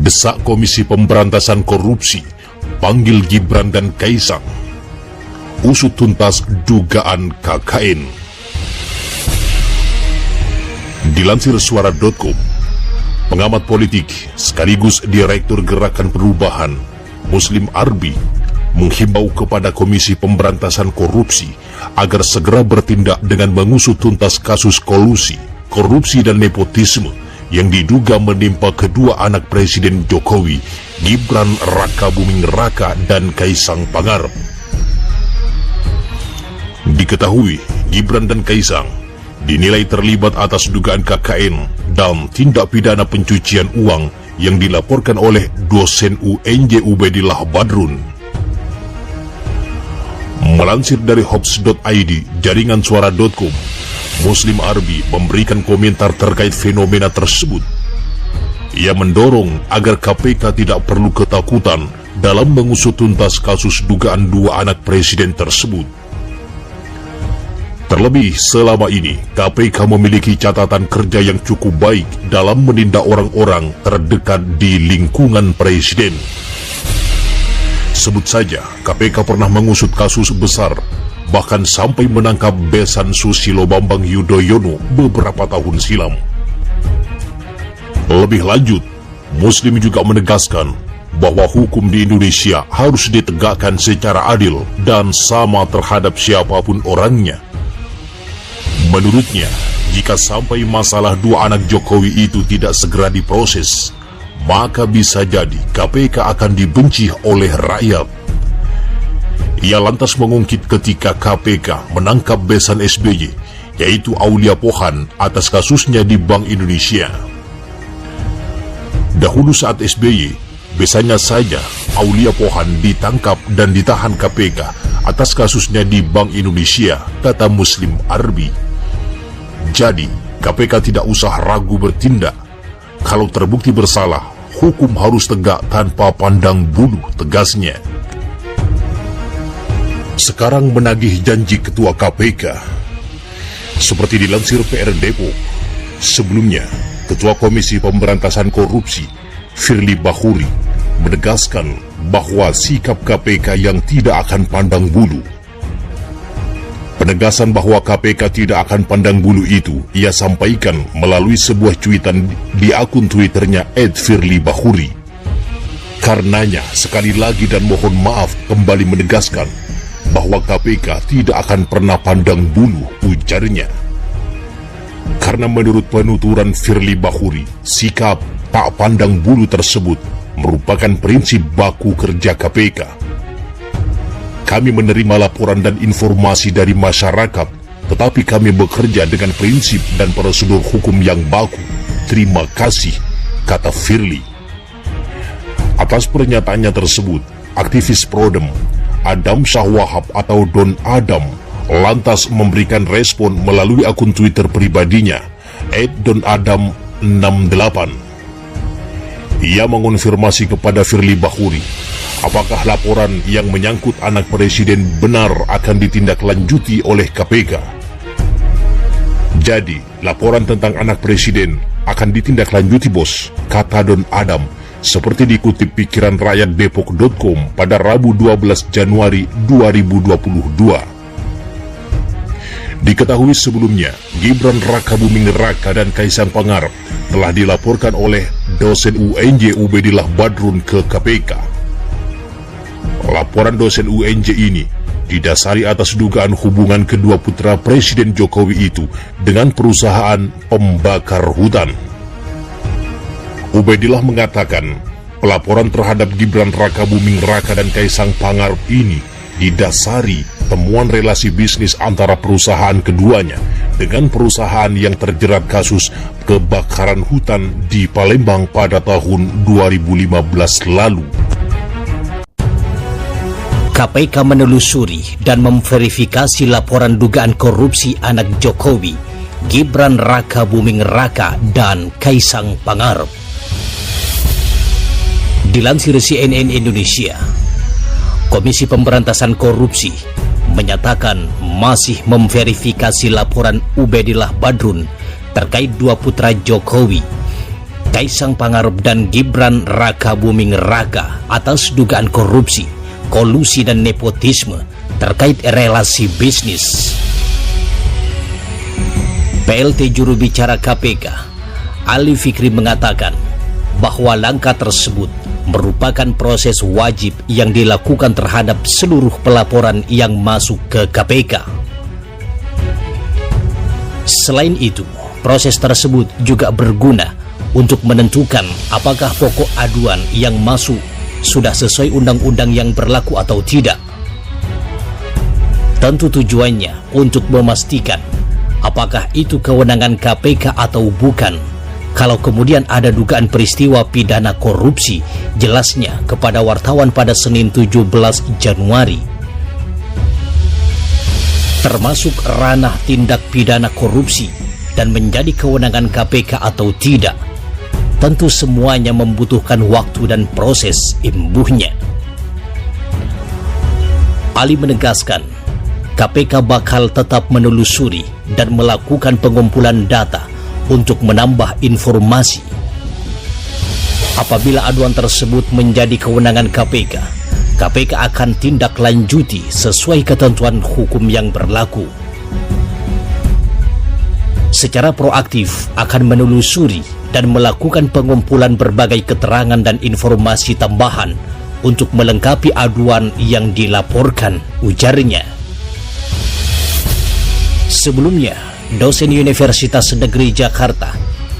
Desak Komisi Pemberantasan Korupsi, panggil Gibran dan Kaisang. Usut tuntas dugaan KKN. Dilansir suara.com, pengamat politik sekaligus Direktur Gerakan Perubahan, Muslim Arbi, menghimbau kepada Komisi Pemberantasan Korupsi agar segera bertindak dengan mengusut tuntas kasus kolusi, korupsi dan nepotisme yang diduga menimpa kedua anak Presiden Jokowi, Gibran Rakabuming Raka dan Kaisang Pangarep. Diketahui, Gibran dan Kaisang dinilai terlibat atas dugaan KKN dan tindak pidana pencucian uang yang dilaporkan oleh dosen UNJ Ubedillah Badrun. Melansir dari Hops.id, jaringan suara.com, Muslim Arbi memberikan komentar terkait fenomena tersebut. Ia mendorong agar KPK tidak perlu ketakutan dalam mengusut tuntas kasus dugaan dua anak presiden tersebut. Terlebih selama ini, KPK memiliki catatan kerja yang cukup baik dalam menindak orang-orang terdekat di lingkungan presiden. Sebut saja, KPK pernah mengusut kasus besar, bahkan sampai menangkap besan Susilo Bambang Yudhoyono beberapa tahun silam. Lebih lanjut, Muslim juga menegaskan bahwa hukum di Indonesia harus ditegakkan secara adil dan sama terhadap siapapun orangnya. Menurutnya, jika sampai masalah dua anak Jokowi itu tidak segera diproses, maka bisa jadi KPK akan dibenci oleh rakyat. Ia lantas mengungkit ketika KPK menangkap besan SBY, yaitu Aulia Pohan, atas kasusnya di Bank Indonesia. Dahulu saat SBY, besannya saja Aulia Pohan ditangkap dan ditahan KPK atas kasusnya di Bank Indonesia, kata Muslim Arbi. Jadi, KPK tidak usah ragu bertindak. Kalau terbukti bersalah, hukum harus tegak tanpa pandang bulu, tegasnya. Sekarang menagih janji Ketua KPK. Seperti dilansir PR Depok, sebelumnya Ketua Komisi Pemberantasan Korupsi, Firly Bahuri, menegaskan bahwa sikap KPK yang tidak akan pandang bulu. Penegasan bahwa KPK tidak akan pandang bulu itu ia sampaikan melalui sebuah cuitan di akun Twitternya @firlybahuri. Karenanya, sekali lagi dan mohon maaf kembali menegaskan bahwa KPK tidak akan pernah pandang bulu, ujarnya. Karena menurut penuturan Firly Bahuri, sikap tak pandang bulu tersebut merupakan prinsip baku kerja KPK. Kami menerima laporan dan informasi dari masyarakat, tetapi kami bekerja dengan prinsip dan prosedur hukum yang baku. Terima kasih, kata Firly. Atas pernyataannya tersebut, aktivis Prodem Adam Syahwahab atau Don Adam lantas memberikan respon melalui akun Twitter pribadinya @donadam68. Ia mengonfirmasi kepada Firly Bahuri apakah laporan yang menyangkut anak presiden benar akan ditindaklanjuti oleh KPK. Jadi, laporan tentang anak presiden akan ditindaklanjuti, bos, kata Don Adam, seperti dikutip pikiran rakyat Depok.com pada Rabu 12 Januari 2022. Diketahui sebelumnya, Gibran Rakabuming Raka dan Kaisang Pangarep telah dilaporkan oleh dosen UNJ Ubedillah Badrun ke KPK. Laporan dosen UNJ ini didasari atas dugaan hubungan kedua putra Presiden Jokowi itu dengan perusahaan pembakar hutan. Ubedillah mengatakan, pelaporan terhadap Gibran Rakabuming Raka dan Kaisang Pangarep ini didasari temuan relasi bisnis antara perusahaan keduanya dengan perusahaan yang terjerat kasus kebakaran hutan di Palembang pada tahun 2015 lalu. KPK menelusuri dan memverifikasi laporan dugaan korupsi anak Jokowi, Gibran Rakabuming Raka dan Kaisang Pangarep. Dilansir CNN Indonesia, Komisi Pemberantasan Korupsi menyatakan masih memverifikasi laporan Ubedillah Badrun terkait dua putra Jokowi, Kaisang Pangarep dan Gibran Raka Buming Raka atas dugaan korupsi, kolusi dan nepotisme terkait relasi bisnis. PLT juru bicara KPK, Ali Fikri mengatakan bahwa langkah tersebut merupakan proses wajib yang dilakukan terhadap seluruh pelaporan yang masuk ke KPK. Selain itu, proses tersebut juga berguna untuk menentukan apakah pokok aduan yang masuk sudah sesuai undang-undang yang berlaku atau tidak. Tentu tujuannya untuk memastikan apakah itu kewenangan KPK atau bukan. Kalau kemudian ada dugaan peristiwa pidana korupsi, jelasnya kepada wartawan pada Senin 17 Januari. Termasuk ranah tindak pidana korupsi dan menjadi kewenangan KPK atau tidak. Tentu semuanya membutuhkan waktu dan proses imbuhnya. Ali menegaskan, KPK bakal tetap menelusuri dan melakukan pengumpulan data untuk menambah informasi. Apabila aduan tersebut menjadi kewenangan KPK, KPK akan tindak lanjuti sesuai ketentuan hukum yang berlaku. Secara proaktif akan menelusuri dan melakukan pengumpulan berbagai keterangan dan informasi tambahan untuk melengkapi aduan yang dilaporkan, ujarnya. Sebelumnya, dosen Universitas Negeri Jakarta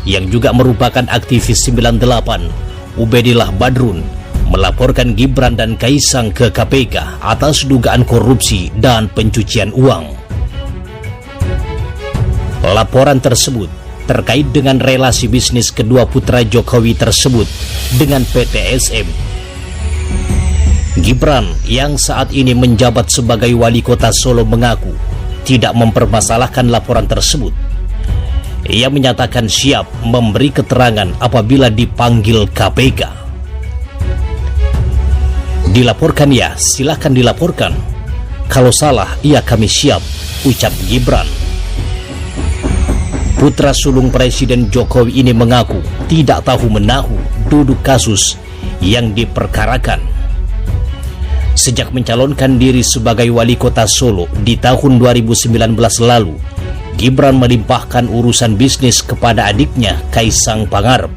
yang juga merupakan aktivis 98, Ubedillah Badrun, melaporkan Gibran dan Kaisang ke KPK atas dugaan korupsi dan pencucian uang. Laporan tersebut terkait dengan relasi bisnis kedua putra Jokowi tersebut dengan PT SM. Gibran yang saat ini menjabat sebagai wali kota Solo mengaku tidak mempermasalahkan laporan tersebut. Ia menyatakan siap memberi keterangan apabila dipanggil KPK. Dilaporkan ya, silakan dilaporkan. Kalau salah, ya kami siap, ucap Gibran. Putra sulung Presiden Jokowi ini mengaku tidak tahu menahu duduk kasus yang diperkarakan. Sejak mencalonkan diri sebagai wali kota Solo di tahun 2019 lalu, Gibran melimpahkan urusan bisnis kepada adiknya Kaisang Pangarep.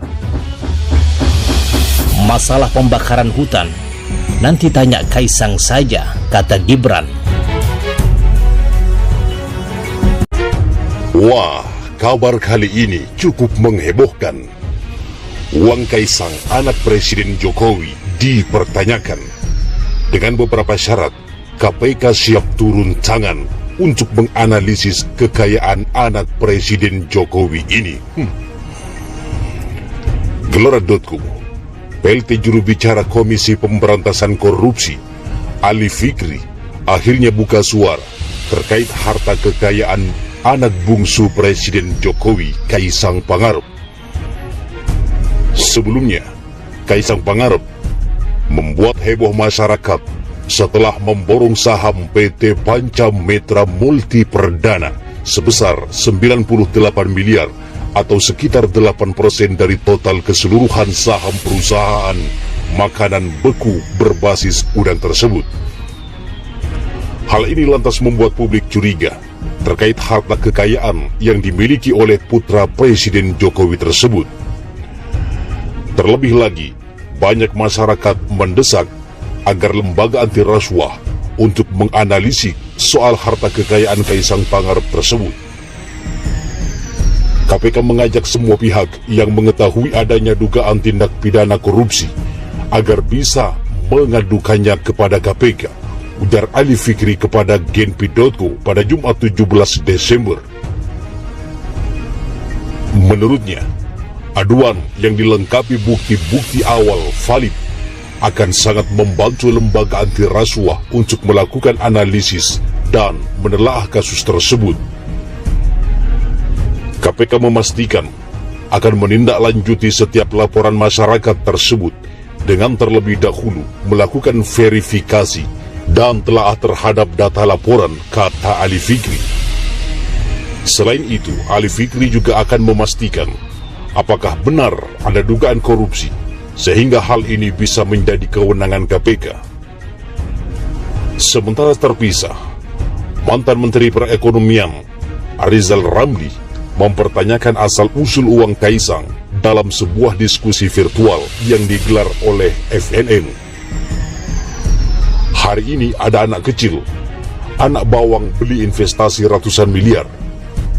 Masalah pembakaran hutan, nanti tanya Kaisang saja, kata Gibran. Wah, kabar kali ini cukup menghebohkan. Uang Kaisang, anak Presiden Jokowi, dipertanyakan. Dengan beberapa syarat, KPK siap turun tangan untuk menganalisis kekayaan anak Presiden Jokowi ini. Gelora.com, PLT juru bicara Komisi Pemberantasan Korupsi, Ali Fikri, akhirnya buka suara terkait harta kekayaan anak bungsu Presiden Jokowi, Kaisang Pangarep. Sebelumnya, Kaisang Pangarep membuat heboh masyarakat setelah memborong saham PT Panca Mitra Multi Perdana sebesar 98 miliar atau sekitar 8% dari total keseluruhan saham perusahaan makanan beku berbasis udang tersebut. Hal ini lantas membuat publik curiga terkait harta kekayaan yang dimiliki oleh putra Presiden Jokowi tersebut. Terlebih lagi, banyak masyarakat mendesak agar lembaga anti rasuah untuk menganalisis soal harta kekayaan Kaisang Pangarep tersebut. KPK mengajak semua pihak yang mengetahui adanya dugaan tindak pidana korupsi agar bisa mengadukannya kepada KPK, ujar Ali Fikri kepada Genpi.co pada Jumat 17 Desember. Menurutnya, aduan yang dilengkapi bukti-bukti awal valid akan sangat membantu lembaga anti rasuah untuk melakukan analisis dan menelaah kasus tersebut. KPK memastikan akan menindaklanjuti setiap laporan masyarakat tersebut dengan terlebih dahulu melakukan verifikasi dan telaah terhadap data laporan, kata Ali Fikri. Selain itu, Ali Fikri juga akan memastikan apakah benar ada dugaan korupsi sehingga hal ini bisa menjadi kewenangan KPK. Sementara terpisah, mantan Menteri Perekonomian Rizal Ramli mempertanyakan asal-usul uang Kaisang dalam sebuah diskusi virtual yang digelar oleh FNN. Hari ini ada anak kecil, anak bawang beli investasi ratusan miliar.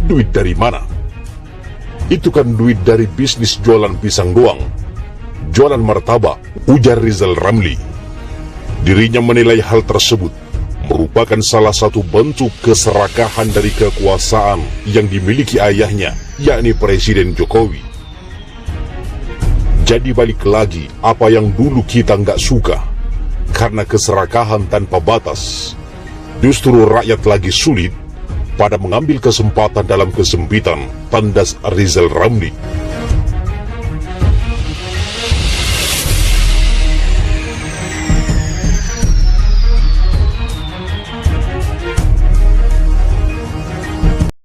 Duit dari mana? Itu kan duit dari bisnis jualan pisang doang, jualan martabak, ujar Rizal Ramli. Dirinya menilai hal tersebut merupakan salah satu bentuk keserakahan dari kekuasaan yang dimiliki ayahnya, yakni Presiden Jokowi. Jadi balik lagi, apa yang dulu kita nggak suka karena keserakahan tanpa batas, justru rakyat lagi sulit pada mengambil kesempatan dalam kesempitan, tandas Rizal Ramli.